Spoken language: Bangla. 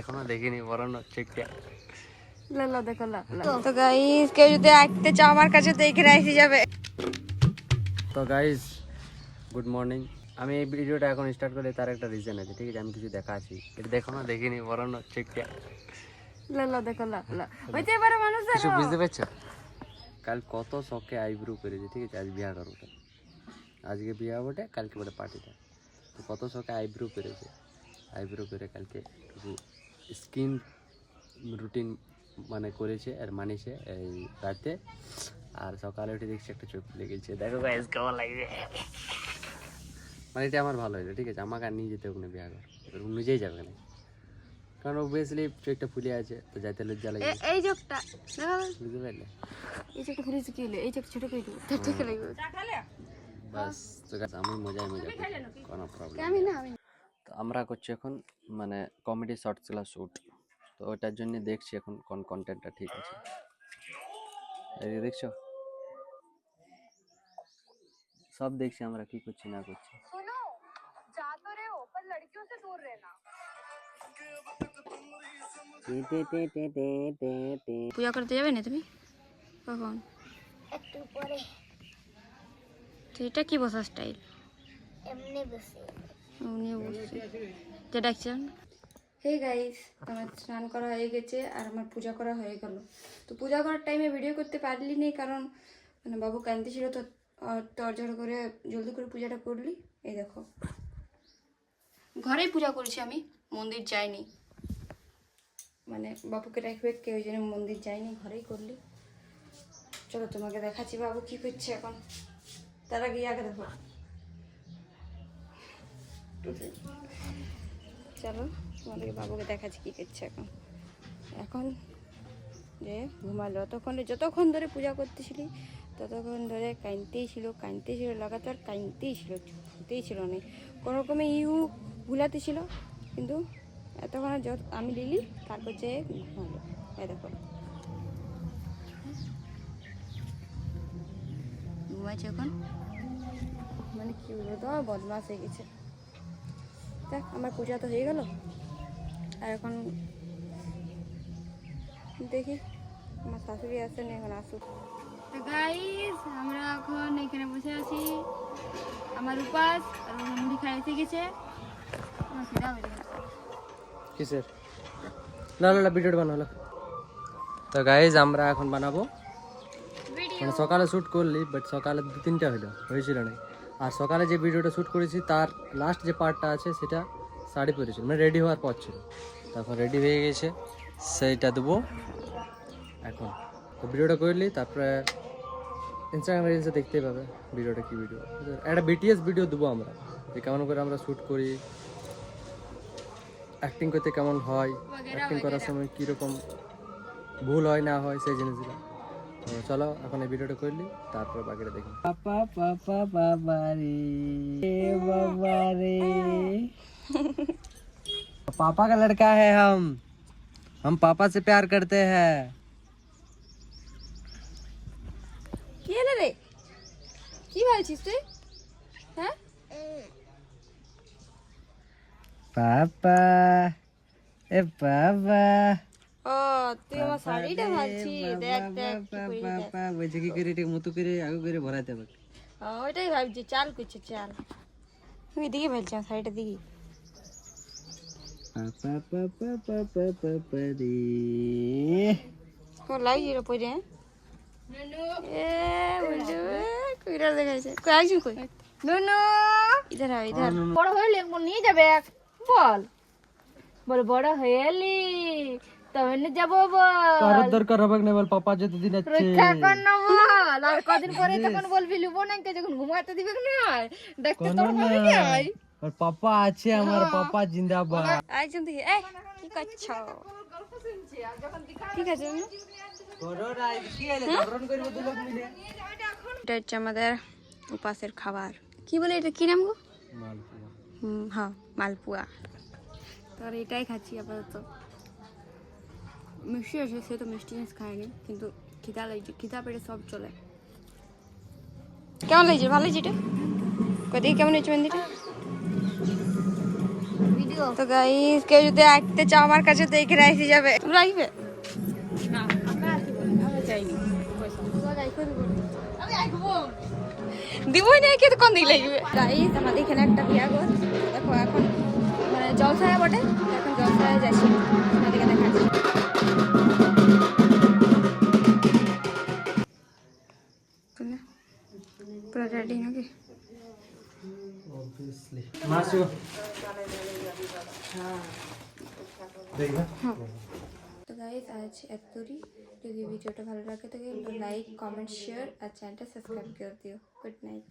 এখনো দেখিনি বরানো চেকটা লা দেখো লা তো গাইস কেউ যদি আসতে চাও আমার কাছে তো এখানে এসে যাবে। তো গাইস গুড মর্নিং। আমি এই ভিডিওটা এখন স্টার্ট করি তার একটা রিজন আছে, ঠিক আছে? আমি কিছু দেখাচ্ছি, এটা দেখো না, দেখিনি বরানো চেকটা লা দেখো লা হইতে পারে মানুষ কিছু বুঝতে পারছো? কাল কত শখে আইব্রো করেছে, ঠিক আছে? আজ বিয়া করবো, আজকে বিয়া বটে, কালকে বটে পার্টিটা। তো কত শখে আইব্রো করেছে, আইব্রো করে কালকে স্কিন রুটিন মানে করেছে আর মানিছে এই রাতে। আর সকালে উঠে দেখছি একটা চোখ খুলে গেছে। দেখো গাইস কেমন লাগছে, মানে এটা আমার ভালো হয়েছে, ঠিক আছে? আমাকে আর নিয়ে যেতে হবে না বিয়া করে, নিজেই যাবে না, কারণ অবভিয়াসলি চোখটা ফুলে আছে, তো যাইতে লজ্জা লাগে। এই চোখটা বুঝতে পারলে? এই চোখটা ফুলেছে কি হলো? এই চোখ ছোট করে দিও, তার থেকে লাগবে বাস। তো গাইস আমি মজা কোনো প্রবলেম। আমি না আমি তো আমরা করছি এখন মানে কমেডি শর্টসগুলো শ্যুট, তো ওটার জন্য দেখছি এখন কোন কন্টেন্টটা ঠিক আছে। এই দেখছো, সব দেখছি আমরা কি করছি না করছি। सुनो जा तो रहे हो पर लड़कियों से दूर रहना। পূজা করতে যাবে না তুমি? কখন? একটু পরে তো এটা কি বসার স্টাইল? এমনি বসে উনি বসছে যে ডাকছেন। হে গাইস, আমার স্নান করা হয়ে গেছে আর আমার পূজা করা হয়ে গেল। তো পূজা করার টাইমে ভিডিও করতে পারলি নি, কারণ মানে বাবু কাঁদতে ছিল, তো তরজড় করে জলদি করে পূজাটা করলি। এই দেখো ঘরেই পূজা করেছি আমি, মন্দির যাইনি, মানে বাবুকে রাখবে কেউ, ওই জন্য মন্দির যাইনি, ঘরেই করলি। চলো তোমাকে দেখাচ্ছি বাবু কি করছে এখন, তার আগে আগে দেখো। চলো তোমাদেরকে বাবুকে দেখাচ্ছি কি করছে এখন। এখন যে ঘুমালো, যতক্ষণ ধরে পূজা করতেছিলি ততক্ষণ ধরে কাঁদতেই ছিল লাগাতার কাঁদতেই ছিল, ছুটেই ছিল না, কোনো রকমে ভুলাতে ছিল, কিন্তু এতক্ষণ আমি লিলি, তারপর যে ঘুমালো। এই দেখো ঘুমাইছে এখন, মানে কি বলবো, তো বদমাস হয়ে গেছে। দেখ আমার পূজা তো হয়ে গেল, আর এখন দেখি আমার শাশুড়ি আসেন, এখন আসুক। তো গাইস আমরা এখন এখানে বসে আছি, আমার উপাস আর মুড়ি খাই এসে গেছে, আমার খিদা হয়ে গেছে। কিসের না ভিডিওটা বানালো। তো গাইজ আমরা এখন বানাবো, মানে সকালে শ্যুট করলি, বাট সকালে 2-3টা হয়েছিল না। আর সকালে যে ভিডিওটা শ্যুট করেছি তার লাস্ট যে পার্টটা আছে সেটা শাড়ি পরেছিল, মানে রেডি হওয়ার পর ছিল, তারপর রেডি হয়ে গেছে, সেইটা দেবো এখন। তো ভিডিওটা করলি, তারপরে ইনস্টাগ্রাম রিলসে দেখতেই পাবে ভিডিওটা, কি ভিডিও, একটা বিটিএস ভিডিও দেবো আমরা, যে কেমন করে আমরা শ্যুট করি, অ্যাক্টিং করতে কেমন হয়, অ্যাক্টিং করার সময় কীরকম ভুল হয় না হয় সেই জিনিসগুলো। তো চলো এখন এই ভিডিওটা করলি, তারপর বাকিটা দেখি। পাপা পাপা বাবা রে বাবা রে, पापा का लड़का है हम पापा से प्यार करते हैं। কি হলো রে, কি বলছিস তুই? হ্যাঁ पापा ए पापा, ও তুই আমার শাড়িটা ভাবছিস, দেখ দেখ পাপা বলছে কি করে, ঠিক মতো করে আগে করে ভরাতে হবে। ওইটাই ভাবছি, চাল করছে চাল। তুই দিকে ভাবছি আমার শাড়িটা দিকে। পাপা পাপা পাপা পাপা রে, কেমন লাগছে এটা পরে? এ বলছে কইরা দেখাইছে, কই আইছিস কই? নুনু ইধার আয় ইধার। বড় হইলে একবার নিয়ে যাবে বল, বল বড় হইলি তবে নিয়ে যাবো বল, কার দরকার হবে না বল, পাপা যেতে দিন আছে রক্ষা কর না বল। আর কদিন পরে তখন বলবি লুবো না, যখন ঘুমাতে দিবে না দেখতে তোর হবে কি আই, আর পাপা আছে আমার, পাপা জিন্দাবাদ। আইছেন দেখি, এই কি করছো? ঠিক আছে এটা হচ্ছে আমাদের উপাসের খাবার। কি বলে এটা, কি নাম গো? হ্যাঁ মালপুয়া। তার এটাই খাচ্ছি আপাতত। মিষ্টি আছে, সে তো মিষ্টি জিনিস খায়নি, কিন্তু খিদা লাগছে, খিদা পেটে সব চলে। কেমন লাগছে? ভালো লাগছে এটা? কদিকে কেমন হয়েছে মেহেন্দিটা? ভিডিও তো গাইস কেউ যদি আসতে চাও আমার কাছে তো এখানে এসে যাবে, তোমরা আসবে? না আমরা আসবো না, আমরা চাইনি দিবই না কি কোন দিক লাগবে। গাইস আমাদের এখানে একটা বিয়া করছে, দেখো এখন মানে জলসায় বটে, এখন জলসায় যাচ্ছি, আপনাদেরকে দেখাচ্ছি। পুরো রেডি নাকি? তো গাইস আজ এতই। যদি ভিডিওটা ভালো লাগে থাকে লাইক কমেন্ট শেয়ার আর চ্যানেলটা সাবস্ক্রাইব করে দিও। Good night.